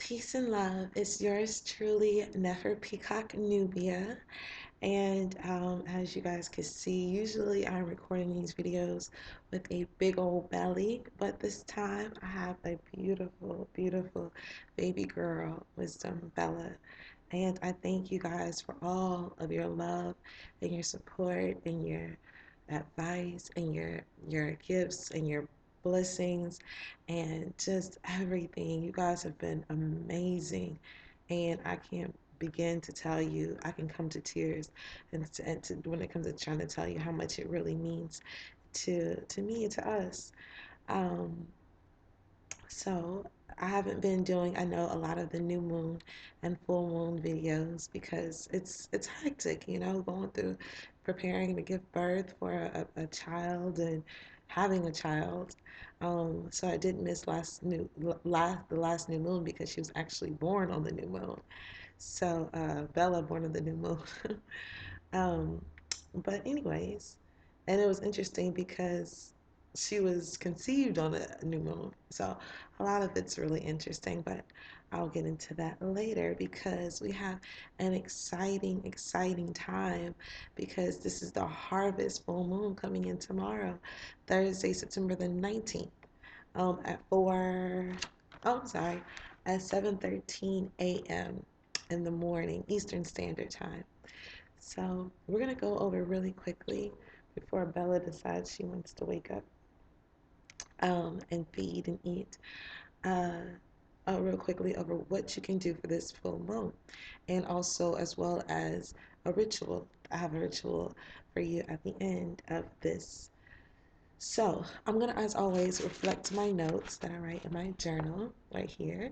Peace and love. It's yours truly, Nefer Peacock Nubia. And as you guys can see, usually I'm recording these videos with a big old belly, but this time I have a beautiful, beautiful baby girl, Wisdom Bella. And I thank you guys for all of your love and your support and your advice and your gifts and your blessings and just everything. You guys have been amazing, and I can't begin to tell you. I can come to tears, when it comes to trying to tell you how much it really means to me and to us. Um, so I haven't been doing, I know, a lot of the new moon and full moon videos because it's hectic, going through preparing to give birth for a child and having a child. So I did miss the last new moon because she was actually born on the new moon. So Bella born on the new moon. um, but anyways, and it was interesting because she was conceived on a new moon. So a lot of it's really interesting, but I'll get into that later because we have an exciting, exciting time because this is the harvest full moon coming in tomorrow, Thursday, September the 19th, at 4, oh, I'm sorry, at 7:13 a.m. in the morning, Eastern Standard Time. So we're going to go over really quickly before Bella decides she wants to wake up and feed and eat. Uh, Real quickly over what you can do for this full moon, and also as well as a ritual. I have a ritual for you at the end of this. So I'm going to, as always, reflect my notes that I write in my journal right here.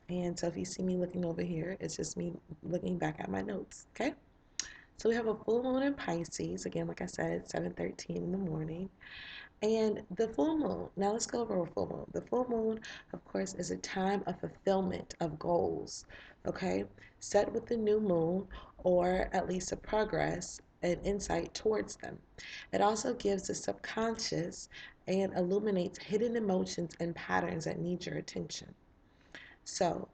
And so if you see me looking over here, it's just me looking back at my notes, okay? So we have a full moon in Pisces, again, like I said, 7:13 in the morning. And the full moon, now let's go over a full moon. The full moon, of course, is a time of fulfillment of goals, okay? Set with the new moon, or at least a progress and insight towards them. It also gives the subconscious and illuminates hidden emotions and patterns that need your attention. So,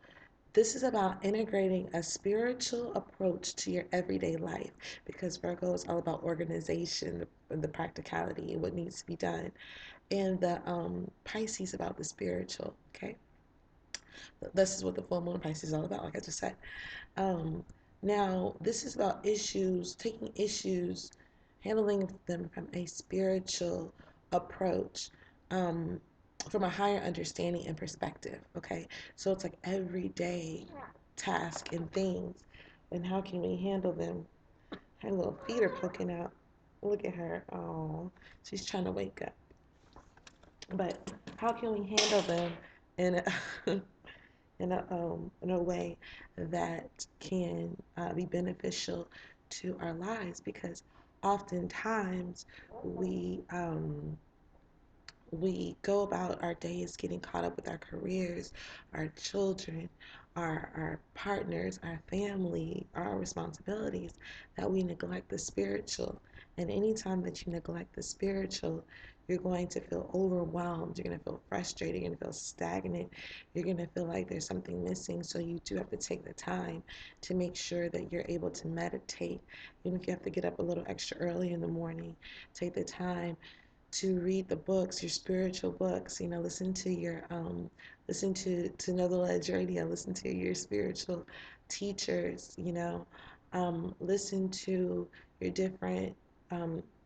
this is about integrating a spiritual approach to your everyday life because Virgo is all about organization, the practicality, what needs to be done, and the Pisces about the spiritual. Okay, this is what the full moon Pisces is all about, like I just said. Um, Now, this is about issues, taking issues, handling them from a spiritual approach. Um, from a higher understanding and perspective, okay? So it's like everyday tasks and things, and how can we handle them? Her little feet are poking out. Look at her. Oh, she's trying to wake up. But how can we handle them in a, in a way that can be beneficial to our lives? Because oftentimes we we go about our days getting caught up with our careers, our children, our partners, our family, our responsibilities, that we neglect the spiritual. And anytime that you neglect the spiritual, you're going to feel overwhelmed. You're going to feel frustrated. You're going to feel stagnant. You're going to feel like there's something missing. So you do have to take the time to make sure that you're able to meditate. Even if you have to get up a little extra early in the morning, take the time to read the books, your spiritual books. Listen to your listen to Another Edge Radio. Listen to your spiritual teachers. Listen to your different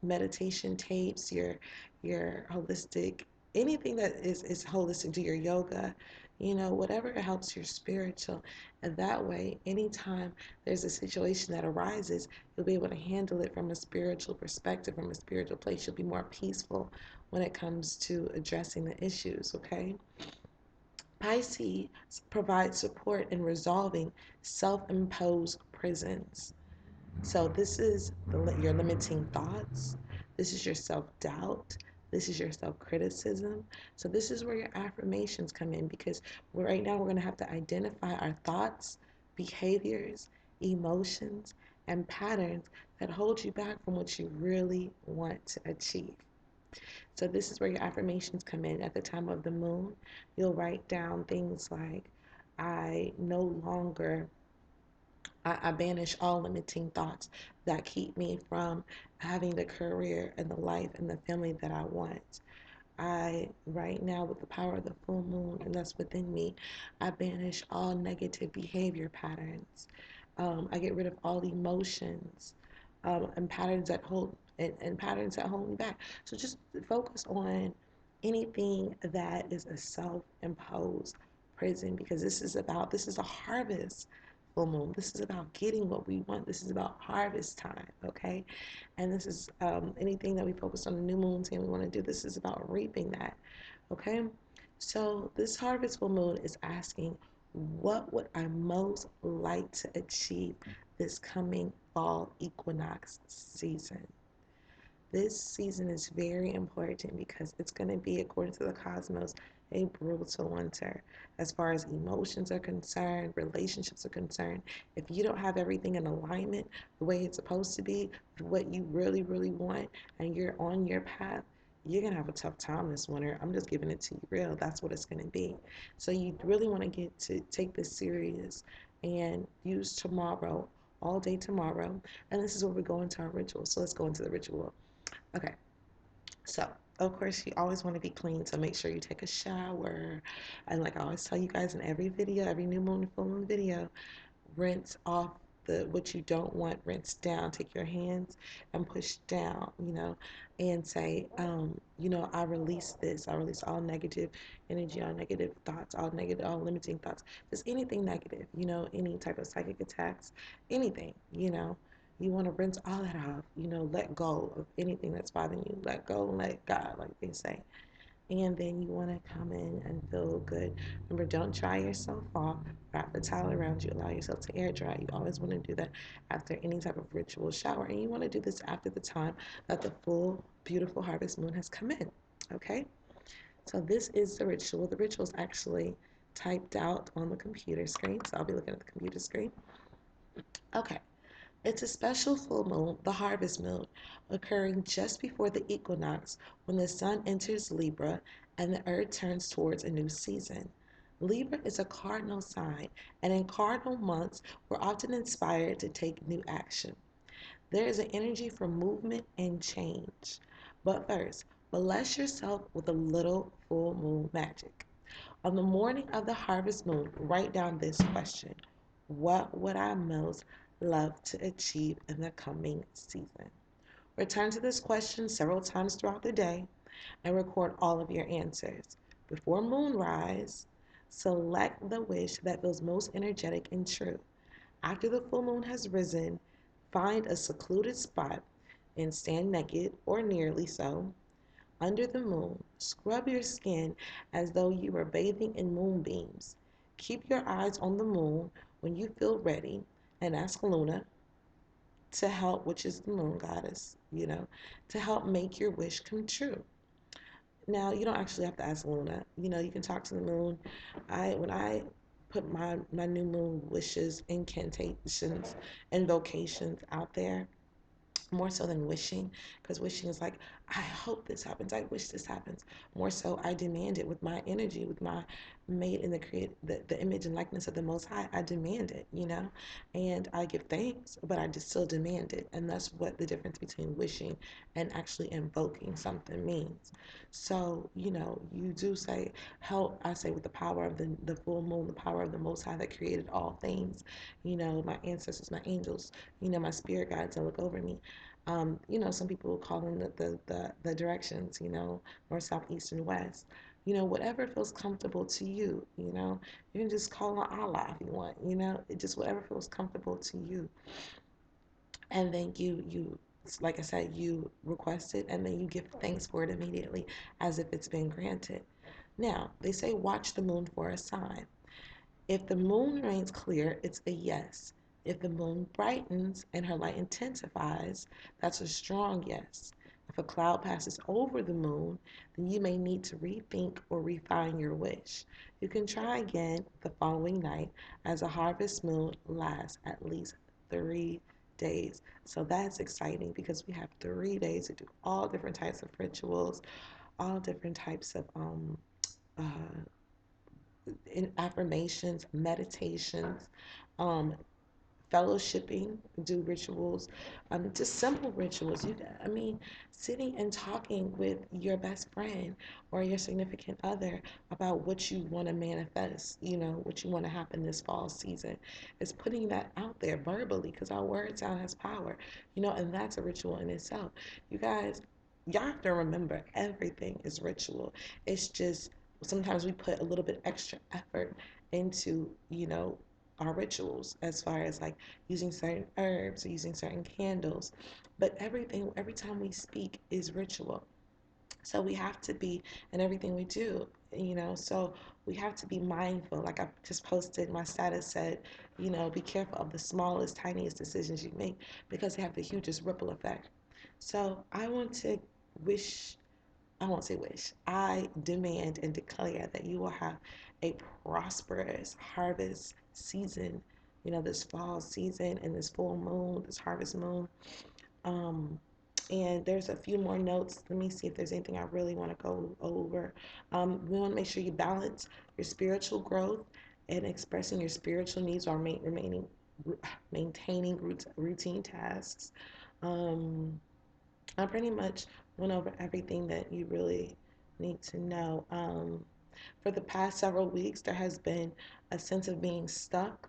meditation tapes, your holistic, anything that is holistic, to your yoga. Whatever helps your spiritual. And that way, anytime there's a situation that arises, you'll be able to handle it from a spiritual perspective, from a spiritual place. You'll be more peaceful when it comes to addressing the issues, okay? Pisces provides support in resolving self-imposed prisons. So this is your limiting thoughts. This is your self-doubt. This is your self-criticism. So this is where your affirmations come in, because right now we're going to have to identify our thoughts, behaviors, emotions, and patterns that hold you back from what you really want to achieve. So this is where your affirmations come in. At the time of the moon, you'll write down things like, I no longer I banish all limiting thoughts that keep me from having the career and the life and the family that I want. I, right now, with the power of the full moon, and that's within me, I banish all negative behavior patterns. I get rid of all emotions and patterns that hold and patterns that hold me back. So just focus on anything that is a self-imposed prison, because this is a harvest full moon. This is about getting what we want. This is about harvest time, okay? And this is anything that we focus on the new moon and we want to do. This is about reaping that, okay? So this harvest full moon is asking, what would I most like to achieve this coming fall equinox season? This season is very important because it's going to be, according to the cosmos, a brutal winter as far as emotions are concerned, relationships are concerned. If you don't have everything in alignment the way it's supposed to be, what you really, really want, and you're on your path, you're going to have a tough time this winter. I'm just giving it to you real. That's what it's going to be. So you really want to get to take this serious and use tomorrow, all day tomorrow. And this is where we go into our ritual. So let's go into the ritual. Okay, so of course you always want to be clean, so make sure you take a shower. And like I always tell you guys in every video, every new moon and full moon video, rinse off the what you don't want, rinse down. Take your hands and push down, and say, I release this. I release all negative energy, all negative thoughts, all negative, all limiting thoughts, just anything negative, any type of psychic attacks, anything, You want to rinse all that off, let go of anything that's bothering you. Let go and let God, like they say. And then you want to come in and feel good. Remember, don't dry yourself off. Wrap the towel around you. Allow yourself to air dry. You always want to do that after any type of ritual shower. And you want to do this after the time that the full, beautiful harvest moon has come in. Okay? So this is the ritual. The ritual is actually typed out on the computer screen. So I'll be looking at the computer screen. Okay. It's a special full moon, the harvest moon, occurring just before the equinox when the sun enters Libra and the earth turns towards a new season. Libra is a cardinal sign, and in cardinal months, we're often inspired to take new action. There is an energy for movement and change. But first, bless yourself with a little full moon magic. On the morning of the harvest moon, write down this question: what would I most love to achieve in the coming season? Return to this question several times throughout the day and record all of your answers. Before moonrise, select the wish that feels most energetic and true. After the full moon has risen, find a secluded spot and stand naked or nearly so under the moon. Scrub your skin as though you were bathing in moonbeams. Keep your eyes on the moon when you feel ready and ask Luna to help, which is the moon goddess, to help make your wish come true. Now, you don't actually have to ask Luna. You can talk to the moon. When I put my new moon wishes, incantations, invocations out there, more so than wishing, because wishing is like, I hope this happens, I wish this happens. More so, I demand it with my energy, with my made in the image and likeness of the Most High. I demand it, and I give thanks, but I just still demand it. And that's what the difference between wishing and actually invoking something means. So, you do say, help, I say, with the power of the full moon, the power of the Most High that created all things, my ancestors, my angels, my spirit guides that look over me. Some people call them the directions, north, south, east, and west. Whatever feels comfortable to you, you can just call on Allah if you want, it just whatever feels comfortable to you. And then you like I said, you request it and then you give thanks for it immediately as if it's been granted. Now, they say watch the moon for a sign. If the moon remains clear, it's a yes. If the moon brightens and her light intensifies, that's a strong yes. If a cloud passes over the moon, then you may need to rethink or refine your wish. You can try again the following night, as a harvest moon lasts at least 3 days. So that's exciting because we have 3 days to do all different types of rituals, all different types of uh, in affirmations, meditations, um, fellowshipping, do rituals, just simple rituals. I mean, sitting and talking with your best friend or your significant other about what you want to manifest, what you want to happen this fall season. Is putting that out there verbally because our word sound has power, and that's a ritual in itself. You guys, y'all have to remember everything is ritual. It's just sometimes we put a little bit extra effort into, our rituals as far as like using certain herbs or using certain candles. But everything, every time we speak is ritual. So we have to be in everything we do, so we have to be mindful. Like I just posted, my status said, be careful of the smallest, tiniest decisions you make because they have the hugest ripple effect. So I want to wish I won't say wish. I demand and declare that you will have a prosperous harvest season, this fall season and this full moon, this harvest moon. Um, and there's a few more notes. Let me see if there's anything I really want to go over. We want to make sure you balance your spiritual growth and expressing your spiritual needs while maintaining routine tasks. Um, I pretty much went over everything that you really need to know. For the past several weeks, there has been a sense of being stuck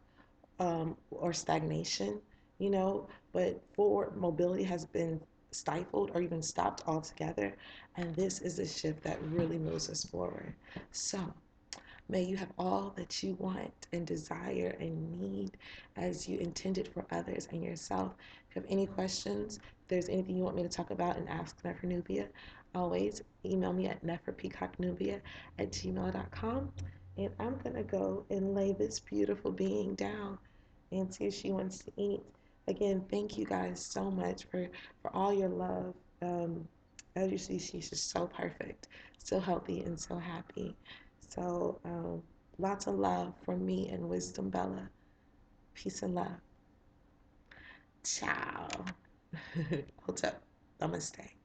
or stagnation, but forward mobility has been stifled or even stopped altogether. And this is a shift that really moves us forward. So, may you have all that you want and desire and need as you intended for others and yourself. If you have any questions, if there's anything you want me to talk about and ask Nefer Nubia, always email me at neferpeacocknubia@gmail.com. And I'm going to go and lay this beautiful being down and see if she wants to eat. Again, thank you guys so much for all your love. As you see, she's just so perfect, so healthy, and so happy. So, lots of love from me and Wisdom Bella. Peace and love. Ciao. Hold up. Namaste.